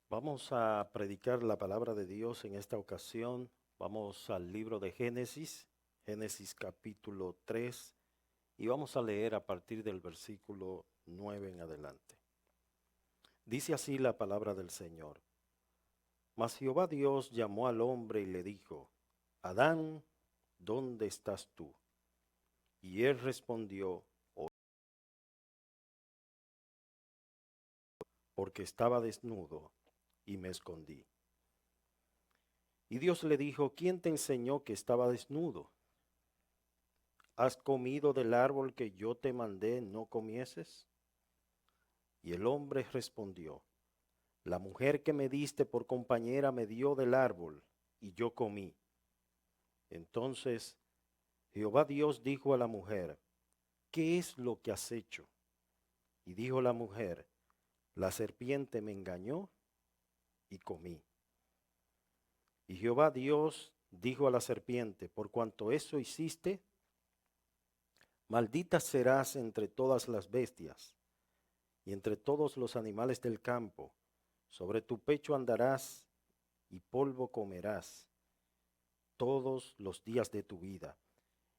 Vamos a predicar la palabra de Dios en esta ocasión. Vamos al libro de Génesis, Génesis capítulo 3, y vamos a leer a partir del versículo 9 en adelante. Dice así la palabra del Señor. Mas Jehová Dios llamó al hombre y le dijo, Adán, ¿dónde estás tú? Y él respondió, porque estaba desnudo y me escondí. Y Dios le dijo, ¿quién te enseñó que estaba desnudo? ¿Has comido del árbol que yo te mandé no comieses? Y el hombre respondió, la mujer que me diste por compañera me dio del árbol, y yo comí. Entonces Jehová Dios dijo a la mujer, ¿qué es lo que has hecho? Y dijo la mujer, la serpiente me engañó y comí. Y Jehová Dios dijo a la serpiente, por cuanto eso hiciste, maldita serás entre todas las bestias y entre todos los animales del campo. Sobre tu pecho andarás y polvo comerás todos los días de tu vida.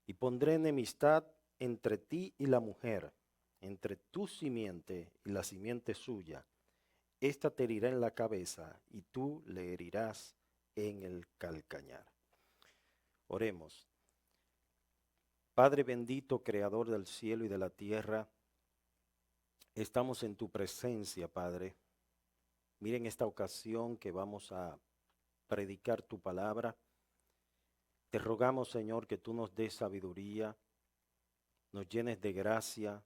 Y pondré enemistad entre ti y la mujer, entre tu simiente y la simiente suya. Esta te herirá en la cabeza y tú le herirás en el calcañar. Oremos. Padre bendito, creador del cielo y de la tierra, estamos en tu presencia, Padre. Miren esta ocasión que vamos a predicar tu palabra. Te rogamos, Señor, que tú nos des sabiduría, nos llenes de gracia,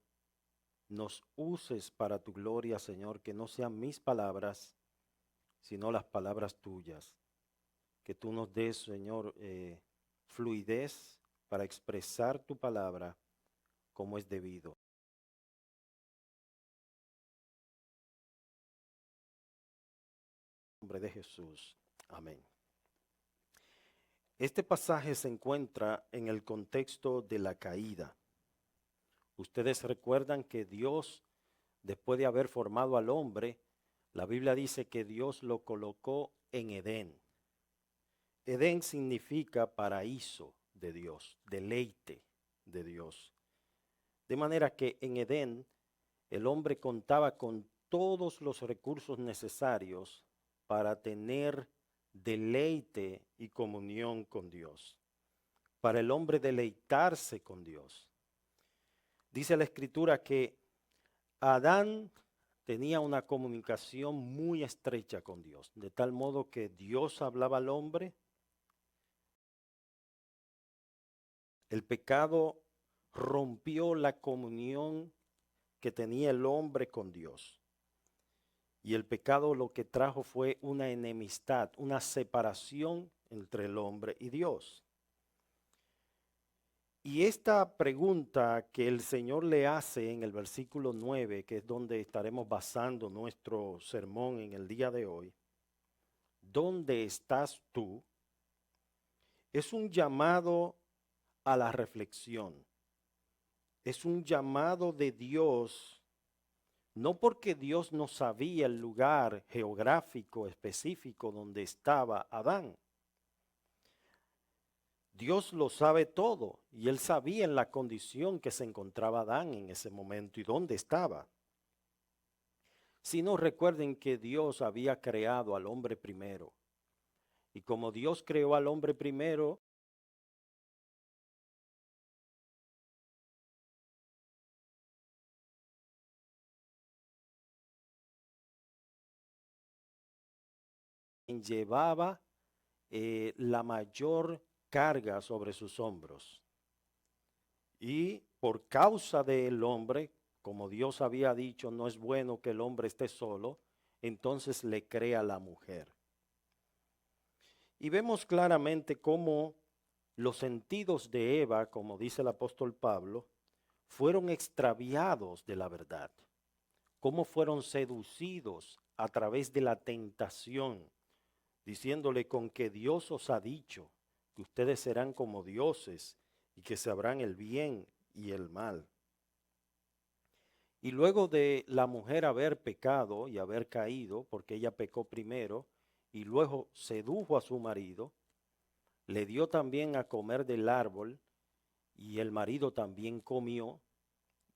nos uses para tu gloria, Señor, que no sean mis palabras, sino las palabras tuyas. Que tú nos des, Señor, fluidez para expresar tu palabra como es debido. En nombre de Jesús. Amén. Este pasaje se encuentra en el contexto de la caída. Ustedes recuerdan que Dios, después de haber formado al hombre, la Biblia dice que Dios lo colocó en Edén. Edén significa paraíso de Dios, deleite de Dios. De manera que en Edén el hombre contaba con todos los recursos necesarios para tener deleite y comunión con Dios, para el hombre deleitarse con Dios. Dice la Escritura que Adán tenía una comunicación muy estrecha con Dios, de tal modo que Dios hablaba al hombre. El pecado rompió la comunión que tenía el hombre con Dios. Y el pecado lo que trajo fue una enemistad, una separación entre el hombre y Dios. Y esta pregunta que el Señor le hace en el versículo 9, que es donde estaremos basando nuestro sermón en el día de hoy, ¿dónde estás tú? Es un llamado a la reflexión. Es un llamado de Dios, no porque Dios no sabía el lugar geográfico específico donde estaba Adán. Dios lo sabe todo y él sabía en la condición que se encontraba Adán en ese momento y dónde estaba. Si no, recuerden que Dios había creado al hombre primero. Y como Dios creó al hombre primero, llevaba la mayor carga sobre sus hombros. Y por causa del hombre, como Dios había dicho, no es bueno que el hombre esté solo, entonces le crea la mujer. Y vemos claramente cómo los sentidos de Eva, como dice el apóstol Pablo, fueron extraviados de la verdad, cómo fueron seducidos a través de la tentación, diciéndole con que Dios os ha dicho que ustedes serán como dioses y que sabrán el bien y el mal. Y luego de la mujer haber pecado y haber caído, porque ella pecó primero, y luego sedujo a su marido, le dio también a comer del árbol, y el marido también comió,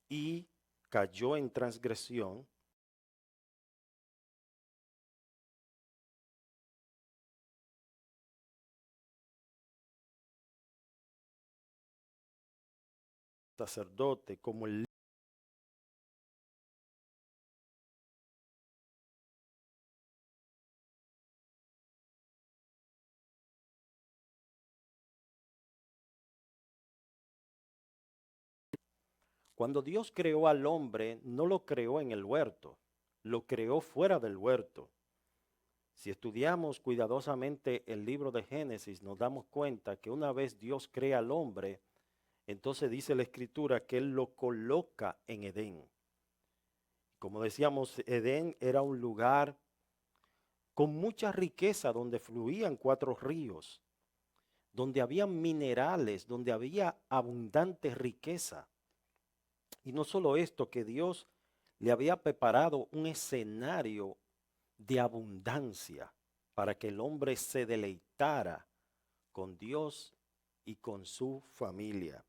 y cayó en transgresión. Sacerdote, como el cuando Dios creó al hombre, no lo creó en el huerto, lo creó fuera del huerto. Si estudiamos cuidadosamente el libro de Génesis, nos damos cuenta que una vez Dios crea al hombre, entonces dice la Escritura que Él lo coloca en Edén. Como decíamos, Edén era un lugar con mucha riqueza donde fluían 4 ríos, donde había minerales, donde había abundante riqueza. Y no solo esto, que Dios le había preparado un escenario de abundancia para que el hombre se deleitara con Dios y con su familia.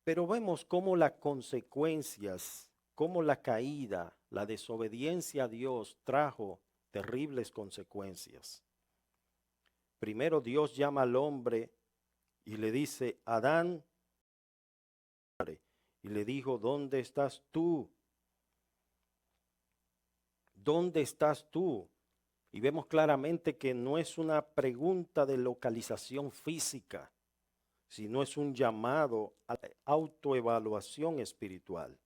Pero vemos cómo las consecuencias, cómo la caída, la desobediencia a Dios trajo terribles consecuencias. Primero Dios llama al hombre y le dice, Adán, y le dijo, ¿dónde estás tú? ¿Dónde estás tú? Y vemos claramente que no es una pregunta de localización física, sino es un llamado a la autoevaluación espiritual.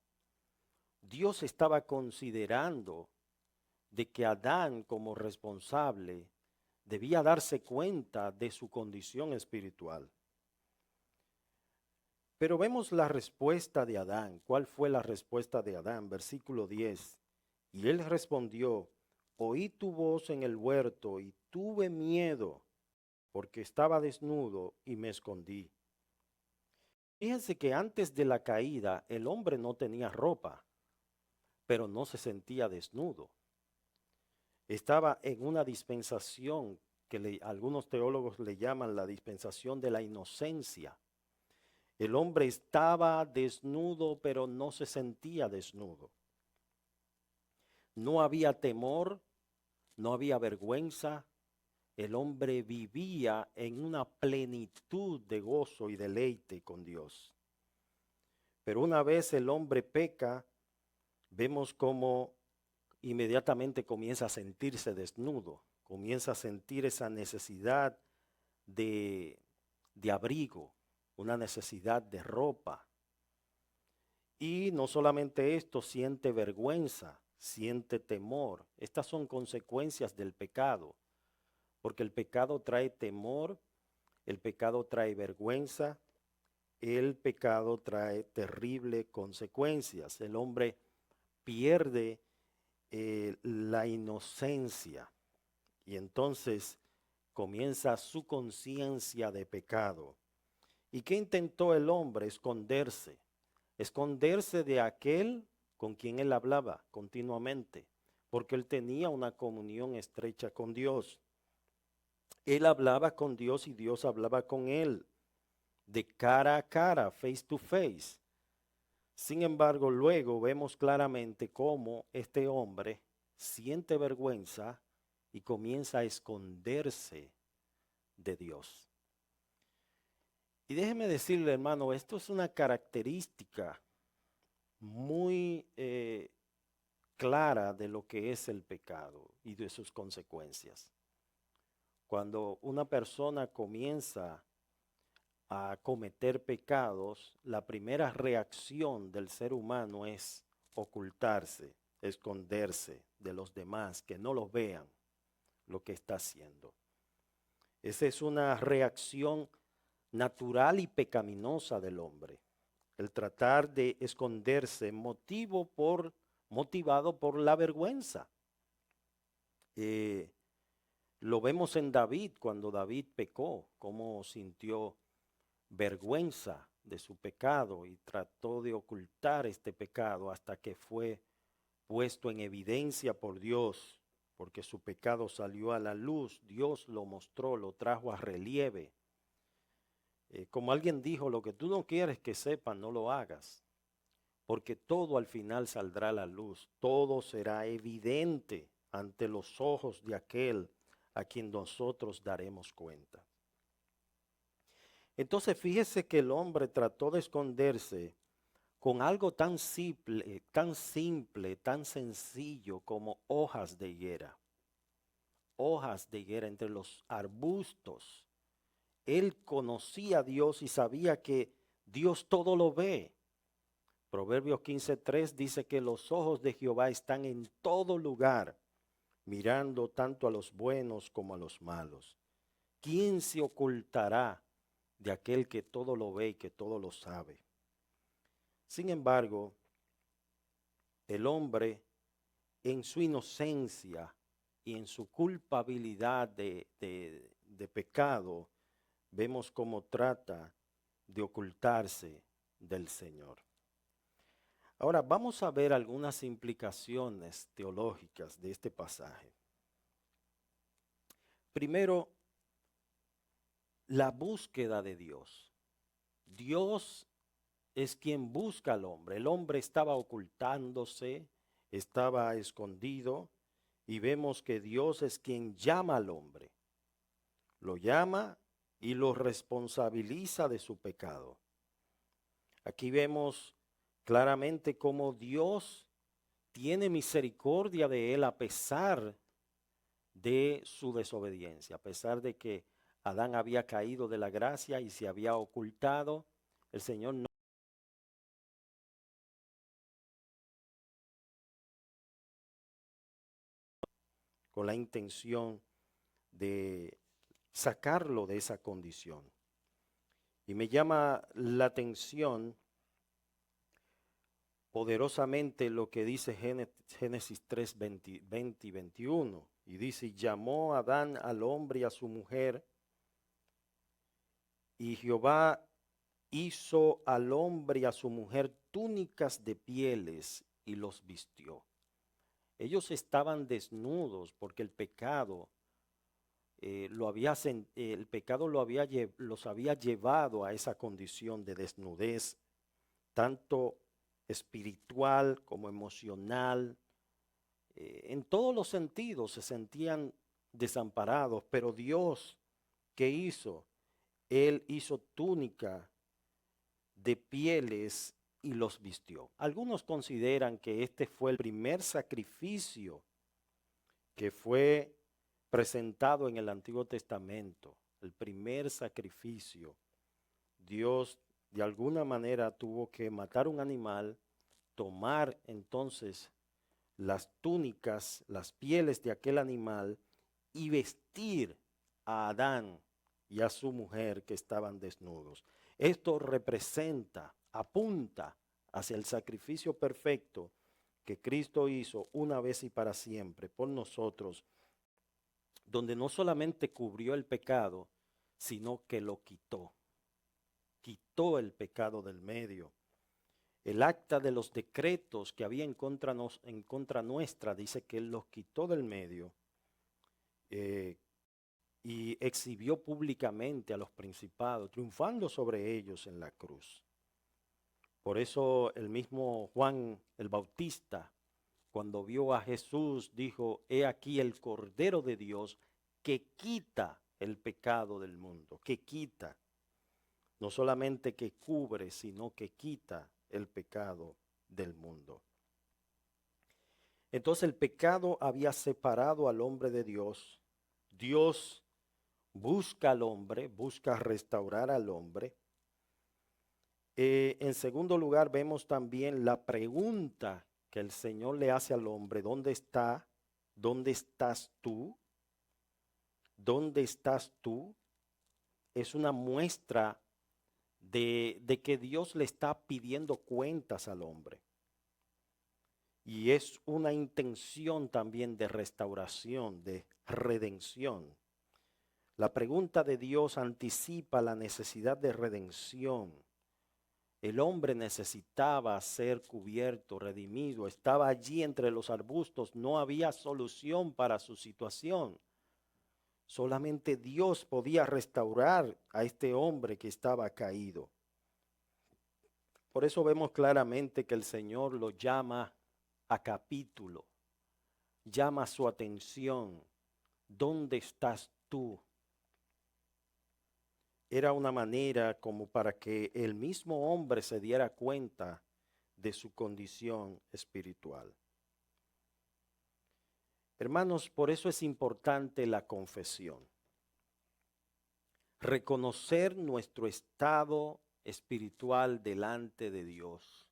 Dios estaba considerando de que Adán como responsable debía darse cuenta de su condición espiritual. Pero vemos la respuesta de Adán. ¿Cuál fue la respuesta de Adán? Versículo 10. Y él respondió, oí tu voz en el huerto y tuve miedo porque estaba desnudo y me escondí. Fíjense que antes de la caída el hombre no tenía ropa, pero no se sentía desnudo. Estaba en una dispensación que algunos teólogos le llaman la dispensación de la inocencia. El hombre estaba desnudo, pero no se sentía desnudo. No había temor, no había vergüenza. El hombre vivía en una plenitud de gozo y deleite con Dios. Pero una vez el hombre peca, vemos cómo inmediatamente comienza a sentirse desnudo, comienza a sentir esa necesidad de, de abrigo, una necesidad de ropa. Y no solamente esto, siente vergüenza, siente temor. Estas son consecuencias del pecado, porque el pecado trae temor, el pecado trae vergüenza, el pecado trae terribles consecuencias. El hombre pierde la inocencia y entonces comienza su conciencia de pecado. ¿Y qué intentó el hombre? Esconderse. Esconderse de aquel con quien él hablaba continuamente, porque él tenía una comunión estrecha con Dios. Él hablaba con Dios y Dios hablaba con él, de cara a cara, face to face. Sin embargo, luego vemos claramente cómo este hombre siente vergüenza y comienza a esconderse de Dios. Y déjeme decirle, hermano, esto es una característica muy clara de lo que es el pecado y de sus consecuencias. Cuando una persona comienza a cometer pecados, la primera reacción del ser humano es ocultarse, esconderse de los demás, que no lo vean lo que está haciendo. Esa es una reacción natural y pecaminosa del hombre, el tratar de esconderse motivado por la vergüenza. Lo vemos en David, cuando David pecó, cómo sintió vergüenza de su pecado y trató de ocultar este pecado hasta que fue puesto en evidencia por Dios, porque su pecado salió a la luz. Dios lo mostró, lo trajo a relieve. Como alguien dijo, lo que tú no quieres que sepan, no lo hagas, porque todo al final saldrá a la luz, todo será evidente ante los ojos de aquel a quien nosotros daremos cuenta. Entonces fíjese que el hombre trató de esconderse con algo tan sencillo como hojas de higuera entre los arbustos. Él conocía a Dios y sabía que Dios todo lo ve. Proverbios 15:3 dice que los ojos de Jehová están en todo lugar, mirando tanto a los buenos como a los malos. ¿Quién se ocultará de aquel que todo lo ve y que todo lo sabe? Sin embargo, el hombre en su inocencia y en su culpabilidad de pecado, vemos cómo trata de ocultarse del Señor. Ahora vamos a ver algunas implicaciones teológicas de este pasaje. Primero, la búsqueda de Dios. Dios es quien busca al hombre. El hombre estaba ocultándose, estaba escondido, y vemos que Dios es quien llama al hombre. Lo llama y lo responsabiliza de su pecado. Aquí vemos claramente cómo Dios tiene misericordia de él a pesar de su desobediencia, a pesar de que Adán había caído de la gracia y se había ocultado. El Señor no con la intención de sacarlo de esa condición. Y me llama la atención poderosamente lo que dice Génesis 3, 20 y 21. Y dice, llamó Adán al hombre y a su mujer, y Jehová hizo al hombre y a su mujer túnicas de pieles y los vistió. Ellos estaban desnudos porque el pecado los había llevado a esa condición de desnudez, tanto espiritual como emocional. En todos los sentidos se sentían desamparados, pero Dios, ¿qué hizo? Él hizo túnica de pieles y los vistió. Algunos consideran que este fue el primer sacrificio que fue presentado en el Antiguo Testamento, el primer sacrificio. Dios de alguna manera tuvo que matar un animal, tomar entonces las túnicas, las pieles de aquel animal y vestir a Adán y a su mujer que estaban desnudos. Esto representa, apunta hacia el sacrificio perfecto que Cristo hizo una vez y para siempre por nosotros, donde no solamente cubrió el pecado, sino que lo quitó. Quitó el pecado del medio. El acta de los decretos que había en contra nuestra dice que Él los quitó del medio y exhibió públicamente a los principados, triunfando sobre ellos en la cruz. Por eso el mismo Juan el Bautista, cuando vio a Jesús, dijo, he aquí el Cordero de Dios que quita el pecado del mundo, que quita, no solamente que cubre, sino que quita el pecado del mundo. Entonces el pecado había separado al hombre de Dios. Dios busca al hombre, busca restaurar al hombre. En segundo lugar, vemos también la pregunta que el Señor le hace al hombre, ¿dónde está? ¿Dónde estás tú? ¿Dónde estás tú? Es una muestra de que Dios le está pidiendo cuentas al hombre. Y es una intención también de restauración, de redención. La pregunta de Dios anticipa la necesidad de redención El hombre necesitaba ser cubierto, redimido, estaba allí entre los arbustos, no había solución para su situación. Solamente Dios podía restaurar a este hombre que estaba caído. Por eso vemos claramente que el Señor lo llama a capítulo, llama su atención. ¿Dónde estás tú? Era una manera como para que el mismo hombre se diera cuenta de su condición espiritual. Hermanos, por eso es importante la confesión. Reconocer nuestro estado espiritual delante de Dios.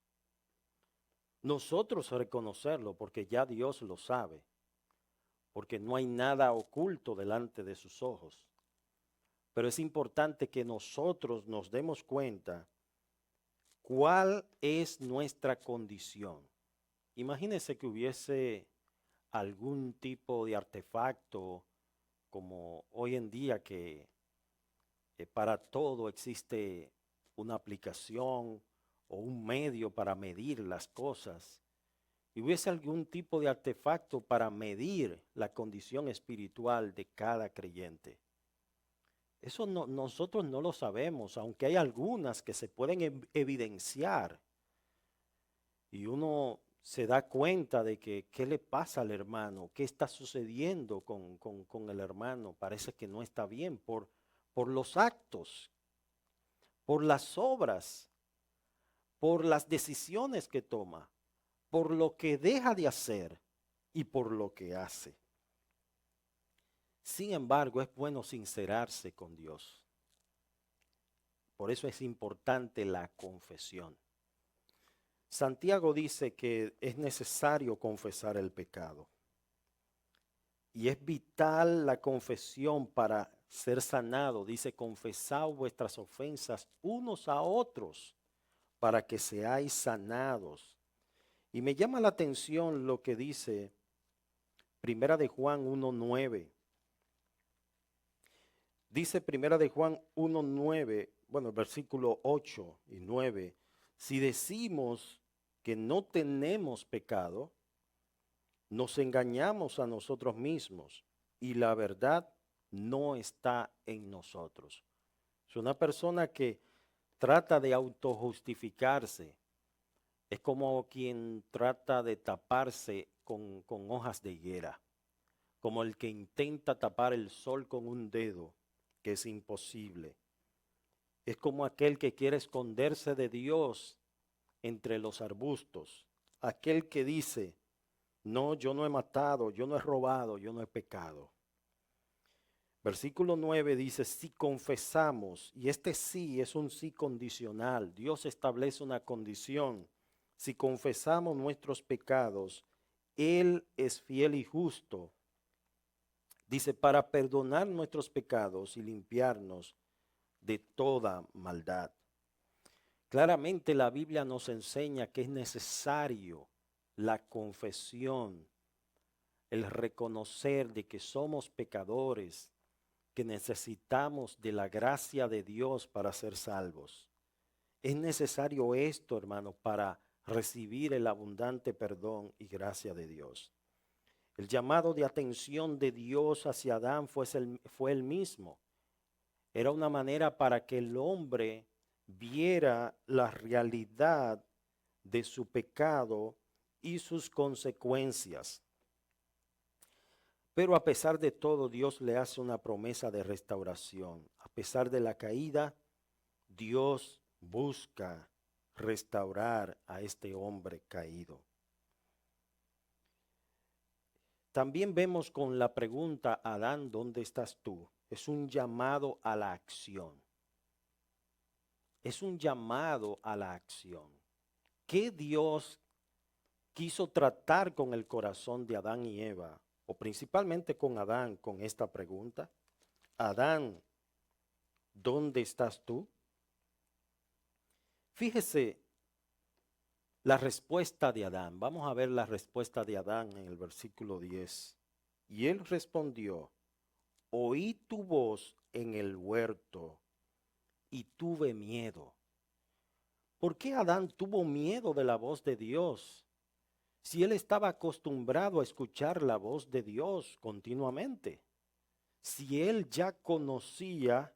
Nosotros reconocerlo porque ya Dios lo sabe, porque no hay nada oculto delante de sus ojos. Pero es importante que nosotros nos demos cuenta cuál es nuestra condición. Imagínense que hubiese algún tipo de artefacto como hoy en día que para todo existe una aplicación o un medio para medir las cosas. Y hubiese algún tipo de artefacto para medir la condición espiritual de cada creyente. Eso nosotros no lo sabemos, aunque hay algunas que se pueden evidenciar. Y uno se da cuenta de que qué le pasa al hermano, qué está sucediendo con el hermano. Parece que no está bien por los actos, por las obras, por las decisiones que toma, por lo que deja de hacer y por lo que hace. Sin embargo, es bueno sincerarse con Dios. Por eso es importante la confesión. Santiago dice que es necesario confesar el pecado. Y es vital la confesión para ser sanado. Dice, confesad vuestras ofensas unos a otros para que seáis sanados. Y me llama la atención lo que dice Primera de Juan 1:9. Dice Primera de Juan 1:9, bueno, el versículo 8 y 9. Si decimos que no tenemos pecado, nos engañamos a nosotros mismos y la verdad no está en nosotros. Es una persona que trata de autojustificarse. Es como quien trata de taparse con hojas de higuera, como el que intenta tapar el sol con un dedo, que es imposible. Es como aquel que quiere esconderse de Dios entre los arbustos, aquel que dice, no, yo no he matado, yo no he robado, yo no he pecado. Versículo 9 dice, si confesamos, y este sí es un sí condicional, Dios establece una condición. Si confesamos nuestros pecados, Él es fiel y justo. Dice, para perdonar nuestros pecados y limpiarnos de toda maldad. Claramente la Biblia nos enseña que es necesario la confesión, el reconocer de que somos pecadores, que necesitamos de la gracia de Dios para ser salvos. Es necesario esto, hermanos, para recibir el abundante perdón y gracia de Dios. El llamado de atención de Dios hacia Adán fue el mismo. Era una manera para que el hombre viera la realidad de su pecado y sus consecuencias. Pero a pesar de todo, Dios le hace una promesa de restauración. A pesar de la caída, Dios busca restaurar a este hombre caído. También vemos con la pregunta, Adán, ¿dónde estás tú? Es un llamado a la acción. Es un llamado a la acción. ¿Qué Dios quiso tratar con el corazón de Adán y Eva? O principalmente con Adán, con esta pregunta. Adán, ¿dónde estás tú? Fíjese la respuesta de Adán. Vamos a ver la respuesta de Adán en el versículo 10. Y él respondió, oí tu voz en el huerto y tuve miedo, ¿Por qué Adán tuvo miedo de la voz de Dios? Si él estaba acostumbrado a escuchar la voz de Dios continuamente. Si él ya conocía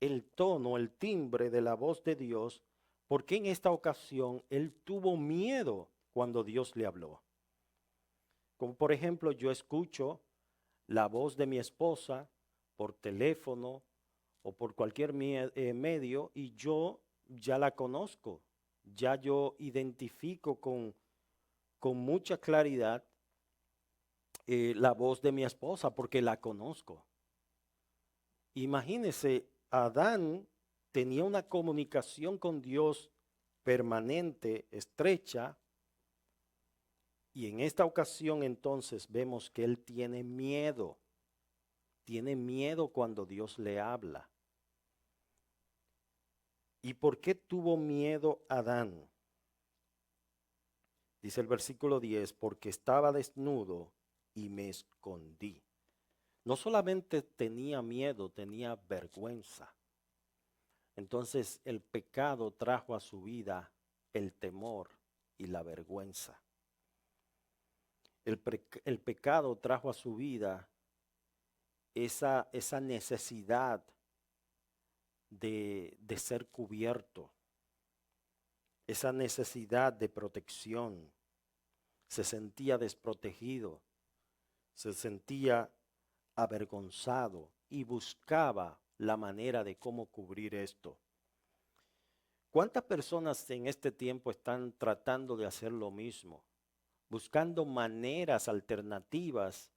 el tono, el timbre de la voz de Dios, ¿por qué en esta ocasión él tuvo miedo cuando Dios le habló? Como por ejemplo, yo escucho la voz de mi esposa por teléfono o por cualquier medio y yo ya la conozco, ya yo identifico con mucha claridad la voz de mi esposa porque la conozco. Imagínese, Adán tenía una comunicación con Dios permanente, estrecha, y en esta ocasión entonces vemos que él tiene miedo cuando Dios le habla. ¿Y por qué tuvo miedo Adán? Dice el versículo 10, porque estaba desnudo y me escondí. No solamente tenía miedo, tenía vergüenza. Entonces el pecado trajo a su vida el temor y la vergüenza. El pecado trajo a su vida esa necesidad de ser cubierto, esa necesidad de protección. Se sentía desprotegido, se sentía avergonzado y buscaba la manera de cómo cubrir esto. ¿Cuántas personas en este tiempo están tratando de hacer lo mismo? Buscando maneras alternativas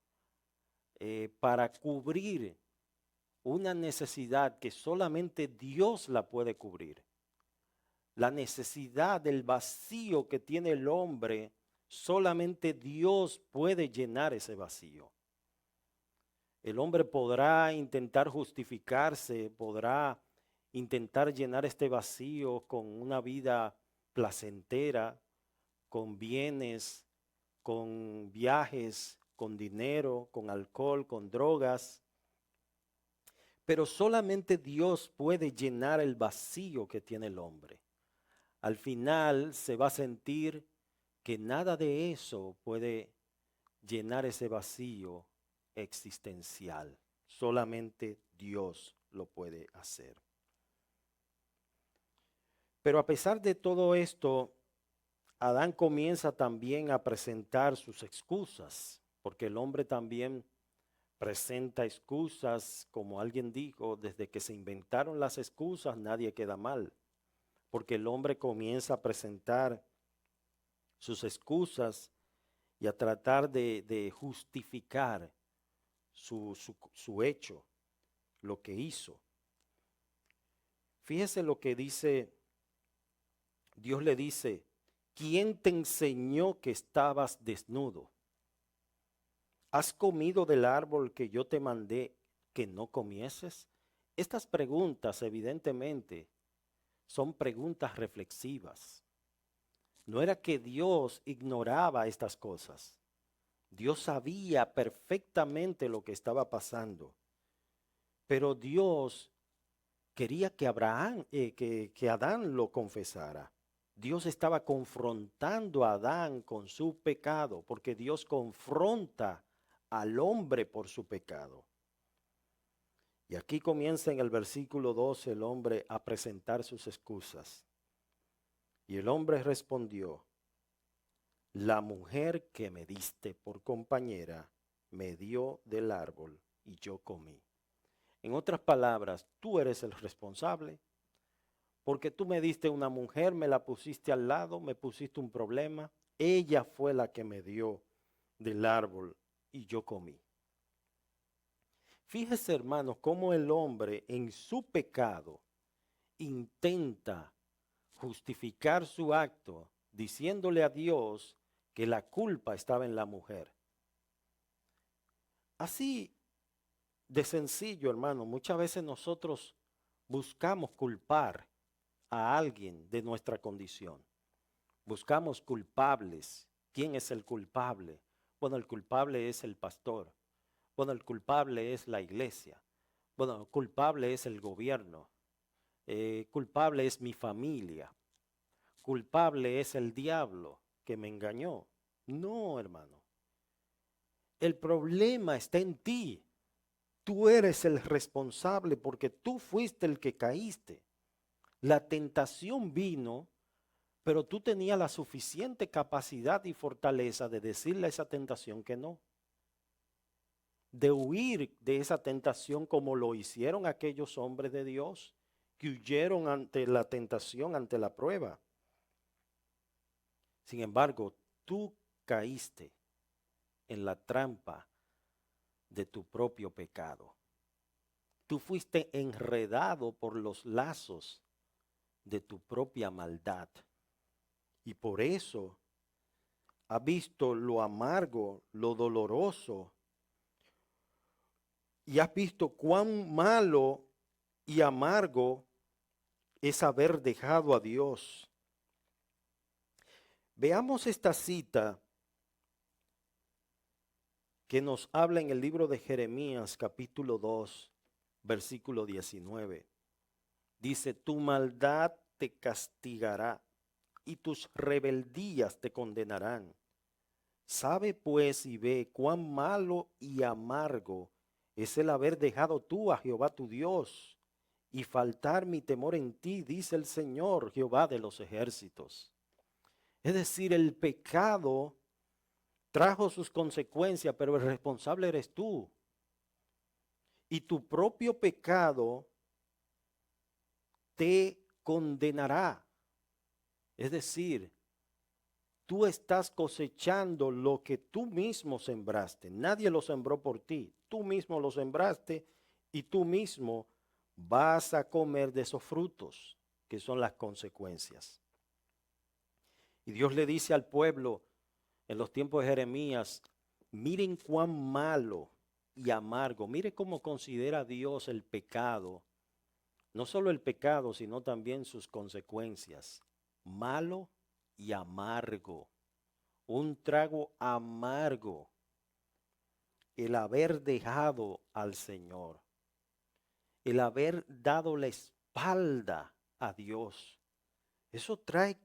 para cubrir una necesidad que solamente Dios la puede cubrir. La necesidad del vacío que tiene el hombre, solamente Dios puede llenar ese vacío. El hombre podrá intentar justificarse, podrá intentar llenar este vacío con una vida placentera, con bienes, con viajes, con dinero, con alcohol, con drogas. Pero solamente Dios puede llenar el vacío que tiene el hombre. Al final se va a sentir que nada de eso puede llenar ese vacío existencial. Solamente Dios lo puede hacer. Pero a pesar de todo esto, Adán comienza también a presentar sus excusas, porque el hombre también presenta excusas, como alguien dijo, desde que se inventaron las excusas nadie queda mal, porque el hombre comienza a presentar sus excusas y a tratar de justificar su hecho, lo que hizo. Fíjese lo que dice, Dios le dice, ¿quién te enseñó que estabas desnudo? ¿Has comido del árbol que yo te mandé que no comieses? Estas preguntas evidentemente son preguntas reflexivas. No era que Dios ignoraba estas cosas. Dios sabía perfectamente lo que estaba pasando. Pero Dios quería que que Adán lo confesara. Dios estaba confrontando a Adán con su pecado, porque Dios confronta al hombre por su pecado. Y aquí comienza en el versículo 12 el hombre a presentar sus excusas. Y el hombre respondió, la mujer que me diste por compañera me dio del árbol y yo comí. En otras palabras, tú eres el responsable, porque tú me diste una mujer, me la pusiste al lado, me pusiste un problema. Ella fue la que me dio del árbol y yo comí. Fíjese, hermanos, cómo el hombre en su pecado intenta justificar su acto diciéndole a Dios que la culpa estaba en la mujer. Así de sencillo, hermano, muchas veces nosotros buscamos culpar a alguien de nuestra condición. Buscamos culpables. ¿Quién es el culpable? Bueno, el culpable es el pastor. Bueno, el culpable es la iglesia. Bueno, el culpable es el gobierno. Culpable es mi familia. culpable es el diablo que me engañó. No, hermano. El problema está en ti. Tú eres el responsable porque tú fuiste el que caíste. La tentación vino, pero tú tenías la suficiente capacidad y fortaleza de decirle a esa tentación que no. De huir de esa tentación como lo hicieron aquellos hombres de Dios que huyeron ante la tentación, ante la prueba. Sin embargo, tú caíste en la trampa de tu propio pecado. Tú fuiste enredado por los lazos de tu propia maldad. Y por eso has visto lo amargo, lo doloroso, y has visto cuán malo y amargo es haber dejado a Dios. Veamos esta cita que nos habla en el libro de Jeremías, capítulo 2, versículo 19. Dice, tu maldad te castigará y tus rebeldías te condenarán. Sabe pues y ve cuán malo y amargo es el haber dejado tú a Jehová tu Dios y faltar mi temor en ti, dice el Señor, Jehová de los ejércitos. Es decir, el pecado trajo sus consecuencias, pero el responsable eres tú. Y tu propio pecado te condenará. Es decir, tú estás cosechando lo que tú mismo sembraste. Nadie lo sembró por ti. Tú mismo lo sembraste y tú mismo vas a comer de esos frutos, que son las consecuencias. Y Dios le dice al pueblo en los tiempos de Jeremías, miren cuán malo y amargo, mire cómo considera Dios el pecado. No solo el pecado, sino también sus consecuencias. Malo y amargo. Un trago amargo. El haber dejado al Señor. El haber dado la espalda a Dios. Eso trae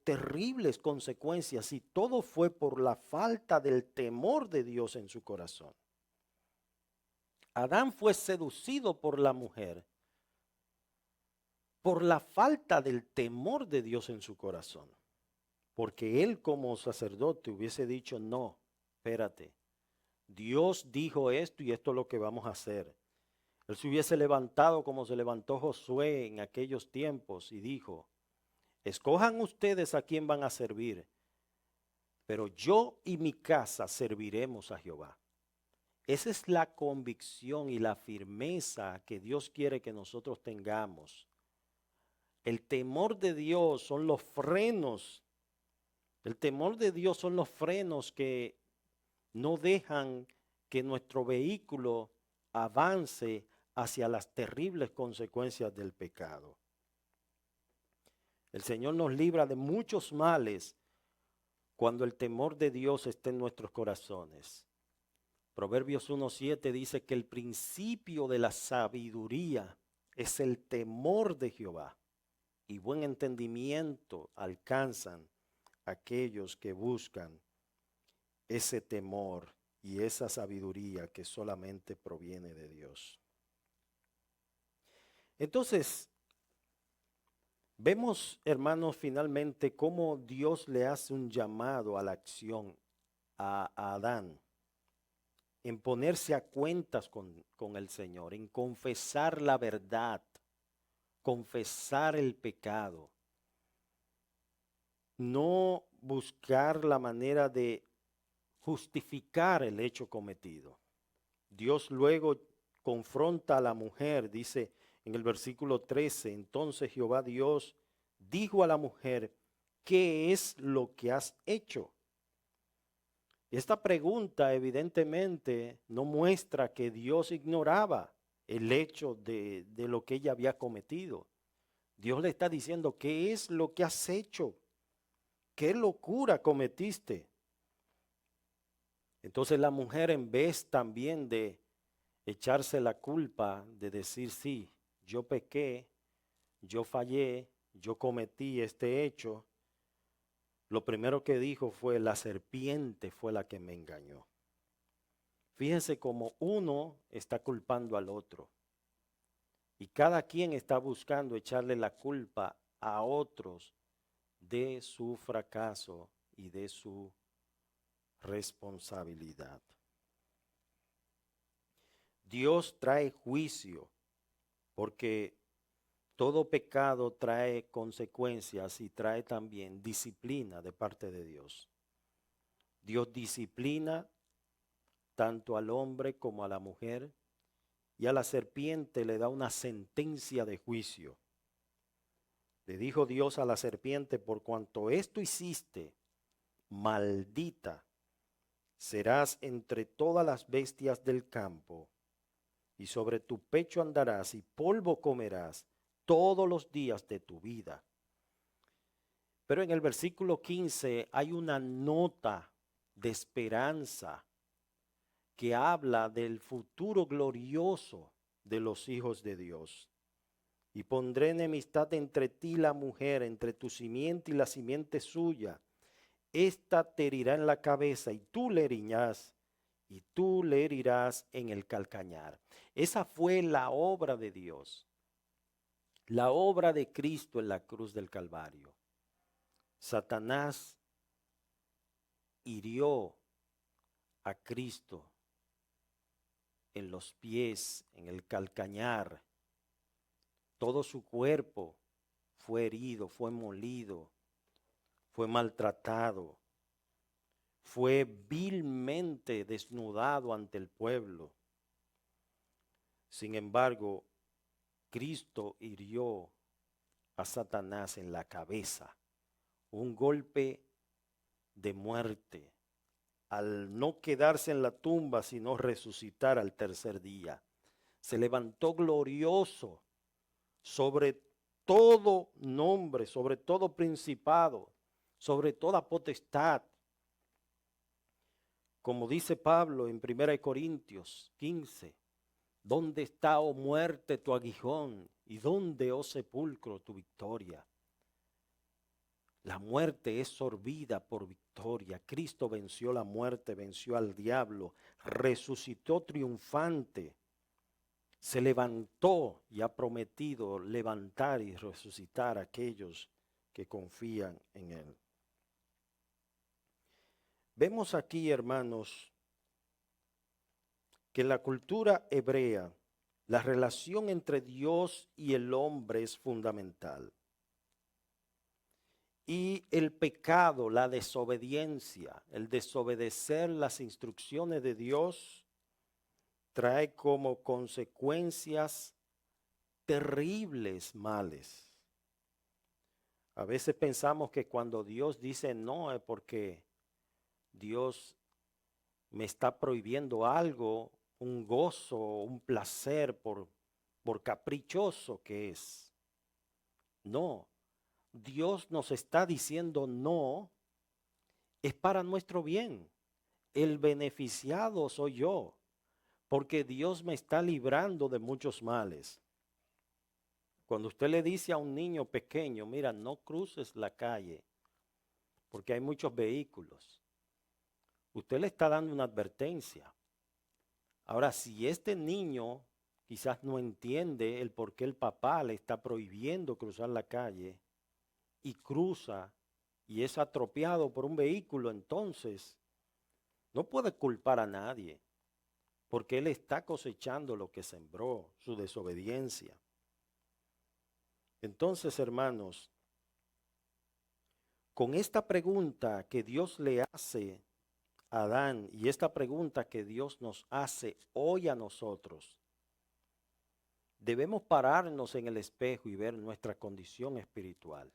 terribles consecuencias y todo fue por la falta del temor de Dios en su corazón. Adán fue seducido por la mujer por la falta del temor de Dios en su corazón. Porque él como sacerdote hubiese dicho, no, espérate, Dios dijo esto y esto es lo que vamos a hacer. Él se hubiese levantado como se levantó Josué en aquellos tiempos y dijo, escojan ustedes a quién van a servir, pero yo y mi casa serviremos a Jehová. Esa es la convicción y la firmeza que Dios quiere que nosotros tengamos. El temor de Dios son los frenos. El temor de Dios son los frenos que no dejan que nuestro vehículo avance hacia las terribles consecuencias del pecado. El Señor nos libra de muchos males cuando el temor de Dios está en nuestros corazones. Proverbios 1:7 dice que el principio de la sabiduría es el temor de Jehová. Y buen entendimiento alcanzan aquellos que buscan ese temor y esa sabiduría que solamente proviene de Dios. Entonces, vemos, hermanos, finalmente cómo Dios le hace un llamado a la acción a Adán, en ponerse a cuentas con el Señor, en confesar la verdad, confesar el pecado. No buscar la manera de justificar el hecho cometido. Dios luego confronta a la mujer, dice en el versículo 13, entonces Jehová Dios dijo a la mujer, ¿qué es lo que has hecho? Esta pregunta evidentemente no muestra que Dios ignoraba el hecho de lo que ella había cometido. Dios le está diciendo, ¿qué es lo que has hecho? ¿Qué locura cometiste? Entonces la mujer, en vez también de echarse la culpa, de decir, sí, yo pequé, yo fallé, yo cometí este hecho, lo primero que dijo fue, la serpiente fue la que me engañó. Fíjense cómo uno está culpando al otro y cada quien está buscando echarle la culpa a otros de su fracaso y de su responsabilidad. Dios trae juicio porque todo pecado trae consecuencias y trae también disciplina de parte de Dios. Dios disciplina tanto al hombre como a la mujer, y a la serpiente le da una sentencia de juicio. Le dijo Dios a la serpiente, por cuanto esto hiciste, maldita serás entre todas las bestias del campo, y sobre tu pecho andarás y polvo comerás todos los días de tu vida. Pero en el versículo 15 hay una nota de esperanza que habla del futuro glorioso de los hijos de Dios. Y pondré enemistad entre ti y la mujer, entre tu simiente y la simiente suya. Esta te herirá en la cabeza y tú le herirás en el calcañar. Esa fue la obra de Dios, la obra de Cristo en la cruz del Calvario. Satanás hirió a Cristo en los pies, en el calcañar. Todo su cuerpo fue herido, fue molido, fue maltratado, fue vilmente desnudado ante el pueblo. Sin embargo, Cristo hirió a Satanás en la cabeza, un golpe de muerte, al no quedarse en la tumba, sino resucitar al tercer día. Se levantó glorioso sobre todo nombre, sobre todo principado, sobre toda potestad. Como dice Pablo en 1 Corintios 15, ¿dónde está, oh muerte, tu aguijón? ¿Y dónde, oh sepulcro, tu victoria? La muerte es sorbida por victoria. Cristo venció la muerte, venció al diablo, resucitó triunfante, se levantó y ha prometido levantar y resucitar a aquellos que confían en Él. Vemos aquí, hermanos, que en la cultura hebrea la relación entre Dios y el hombre es fundamental. Y el pecado, la desobediencia, el desobedecer las instrucciones de Dios, trae como consecuencias terribles males. A veces pensamos que cuando Dios dice no es porque Dios me está prohibiendo algo, un gozo, un placer por caprichoso que es. No, Dios nos está diciendo no, es para nuestro bien. El beneficiado soy yo, porque Dios me está librando de muchos males. Cuando usted le dice a un niño pequeño, mira, no cruces la calle, porque hay muchos vehículos, usted le está dando una advertencia. Ahora, si este niño quizás no entiende el por qué el papá le está prohibiendo cruzar la calle y cruza y es atropellado por un vehículo, entonces no puede culpar a nadie, porque él está cosechando lo que sembró, su desobediencia. Entonces, hermanos, con esta pregunta que Dios le hace a Adán y esta pregunta que Dios nos hace hoy a nosotros, debemos pararnos en el espejo y ver nuestra condición espiritual.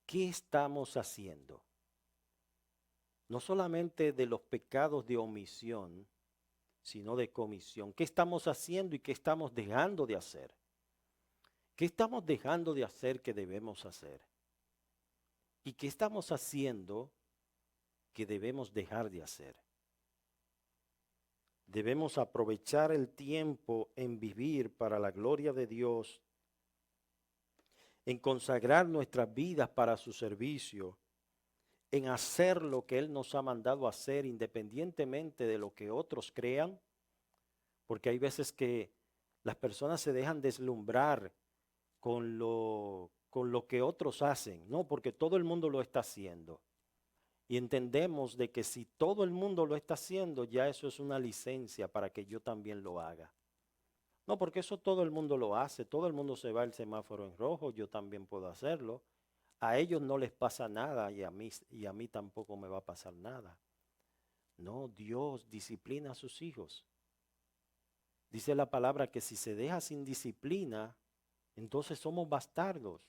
¿Qué estamos haciendo? No solamente de los pecados de omisión, sino de comisión. ¿Qué estamos haciendo y qué estamos dejando de hacer? ¿Qué estamos dejando de hacer que debemos hacer? ¿Y qué estamos haciendo que debemos dejar de hacer? Debemos aprovechar el tiempo en vivir para la gloria de Dios, en consagrar nuestras vidas para su servicio en hacer lo que Él nos ha mandado hacer, independientemente de lo que otros crean, porque hay veces que las personas se dejan deslumbrar con lo que otros hacen, no, porque todo el mundo lo está haciendo. Y entendemos de que si todo el mundo lo está haciendo, ya eso es una licencia para que yo también lo haga. No, porque eso todo el mundo lo hace, todo el mundo se va al semáforo en rojo, yo también puedo hacerlo. A ellos no les pasa nada y a mí tampoco me va a pasar nada. No, Dios disciplina a sus hijos. Dice la palabra que si se deja sin disciplina, entonces somos bastardos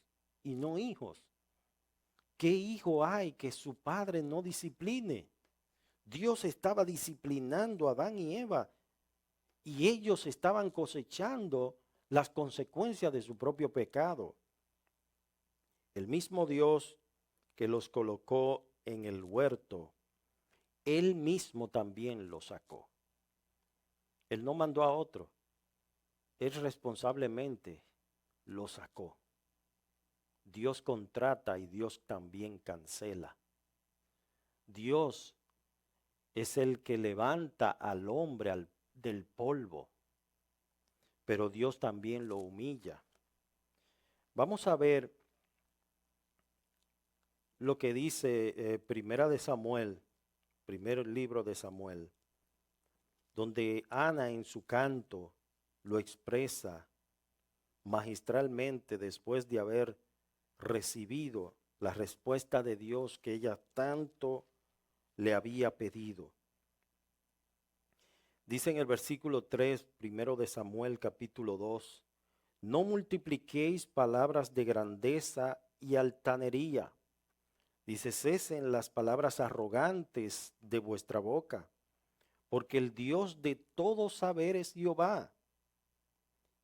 y no hijos. ¿Qué hijo hay que su padre no discipline? Dios estaba disciplinando a Adán y Eva y ellos estaban cosechando las consecuencias de su propio pecado. El mismo Dios que los colocó en el huerto, Él mismo también los sacó. Él no mandó a otro, Él responsablemente los sacó. Dios contrata y Dios también cancela. Dios es el que levanta al hombre del polvo, pero Dios también lo humilla. Vamos a ver lo que dice Primera de Samuel, primer libro de Samuel, donde Ana en su canto lo expresa magistralmente después de haber recibido la respuesta de Dios que ella tanto le había pedido. Dice en el versículo 3, primero de Samuel capítulo 2, no multipliquéis palabras de grandeza y altanería. Dice, cesen las palabras arrogantes de vuestra boca, porque el Dios de todo saber es Jehová,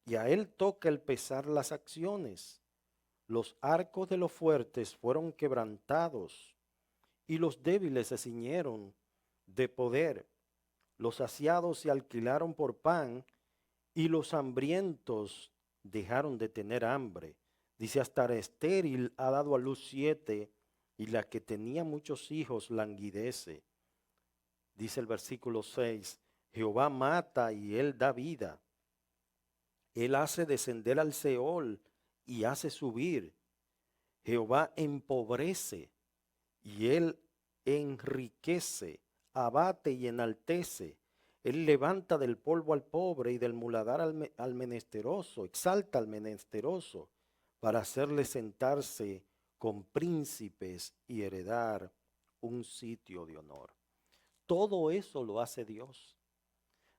y a él toca el pesar las acciones. Los arcos de los fuertes fueron quebrantados, y los débiles se ciñeron de poder. Los saciados se alquilaron por pan, y los hambrientos dejaron de tener hambre. Dice, hasta estéril ha dado a luz 7, y la que tenía muchos hijos languidece. Dice el versículo 6, Jehová mata y él da vida. Él hace descender al Seol y hace subir. Jehová empobrece y él enriquece, abate y enaltece. Él levanta del polvo al pobre y del muladar al menesteroso, exalta al menesteroso para hacerle sentarse con príncipes y heredar un sitio de honor. Todo eso lo hace Dios.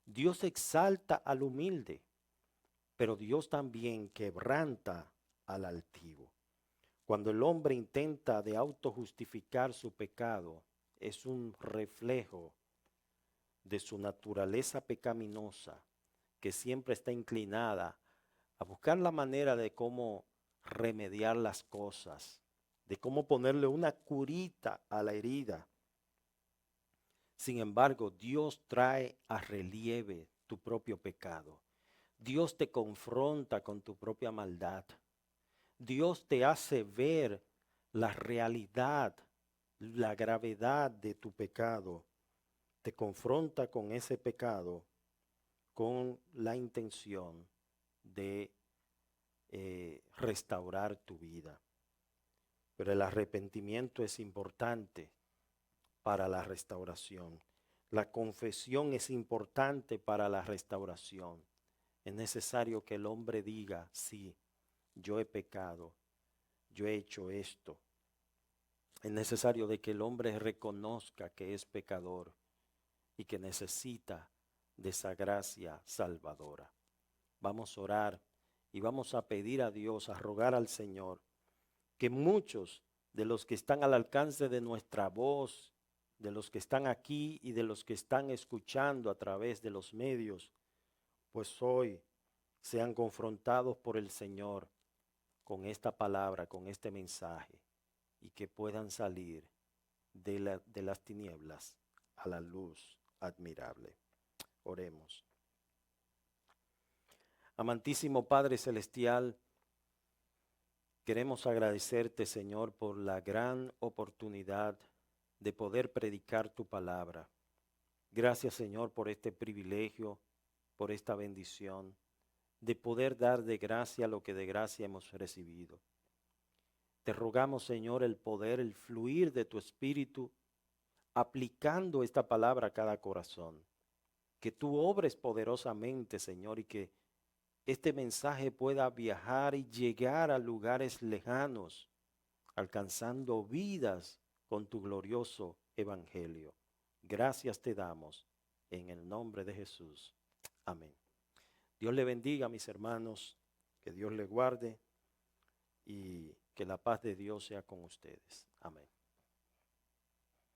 Dios exalta al humilde, pero Dios también quebranta al altivo. Cuando el hombre intenta de autojustificar su pecado, es un reflejo de su naturaleza pecaminosa, que siempre está inclinada a buscar la manera de cómo remediar las cosas, de cómo ponerle una curita a la herida. Sin embargo, Dios trae a relieve tu propio pecado. Dios te confronta con tu propia maldad. Dios te hace ver la realidad, la gravedad de tu pecado. Te confronta con ese pecado con la intención de restaurar tu vida. Pero el arrepentimiento es importante para la restauración. La confesión es importante para la restauración. Es necesario que el hombre diga, sí, yo he pecado, yo he hecho esto. Es necesario de que el hombre reconozca que es pecador y que necesita de esa gracia salvadora. Vamos a orar y vamos a pedir a Dios, a rogar al Señor, que muchos de los que están al alcance de nuestra voz, de los que están aquí y de los que están escuchando a través de los medios, pues hoy sean confrontados por el Señor con esta palabra, con este mensaje, y que puedan salir de las tinieblas a la luz admirable. Oremos. Amantísimo Padre Celestial, queremos agradecerte, Señor, por la gran oportunidad de poder predicar tu palabra. Gracias, Señor, por este privilegio, por esta bendición, de poder dar de gracia lo que de gracia hemos recibido. Te rogamos, Señor, el poder, el fluir de tu Espíritu, aplicando esta palabra a cada corazón. Que tú obres poderosamente, Señor, y que este mensaje pueda viajar y llegar a lugares lejanos, alcanzando vidas con tu glorioso evangelio. Gracias te damos en el nombre de Jesús. Amén. Dios le bendiga, mis hermanos, que Dios le guarde y que la paz de Dios sea con ustedes. Amén.